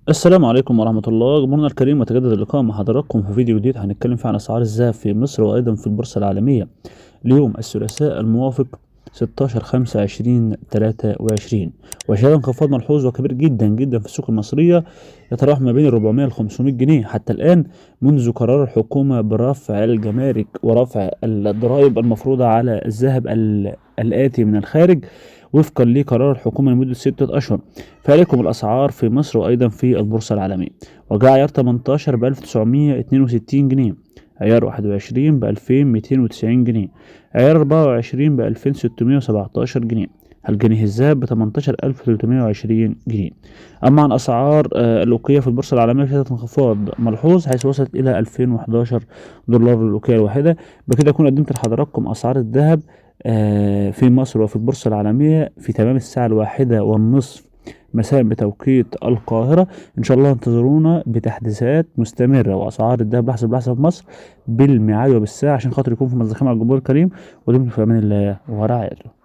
السلام عليكم ورحمة الله، جمهورنا الكريم متجدد اللقاء مع حضراتكم في فيديو جديد هنتكلم فيه عن أسعار الذهب في مصر وأيضا في البورصة العالمية اليوم الثلاثاء الموافق 16/5/2023. وشهد انخفاض ملحوظ وكبير جدا في السوق المصرية يتراوح ما بين 400 ل 500 جنيه حتى الآن منذ قرار الحكومة برفع الجمارك ورفع الضرائب المفروضة على الذهب الآتي من الخارج وفقا لقرار الحكومة لمدة 6 أشهر. فعليكم الأسعار في مصر وأيضا في البورصة العالمية. وجاء عيار 18 ب1962 جنيه، عيار 21 ب2290 جنيه، عيار 24 ب2617 جنيه، الجنيه الذهب ب18320 جنيه. أما عن أسعار الأوقية في البورصة العالمية شهدت انخفاض ملحوظ حيث وصلت إلى 2011 دولار للأوقية الواحدة. بكده أكون قدمت لحضراتكم أسعار الذهب في مصر وفي البورصة العالمية في تمام الساعة 1:30 مساء بتوقيت القاهرة. إن شاء الله انتظرونا بتحديثات مستمرة وأسعار الدهب لحظة في مصر بالميعاد وبالساعة عشان خاطر يكون في مزدحمة على الجمهور الكريم. ودمتم في أمان الله ورعايته.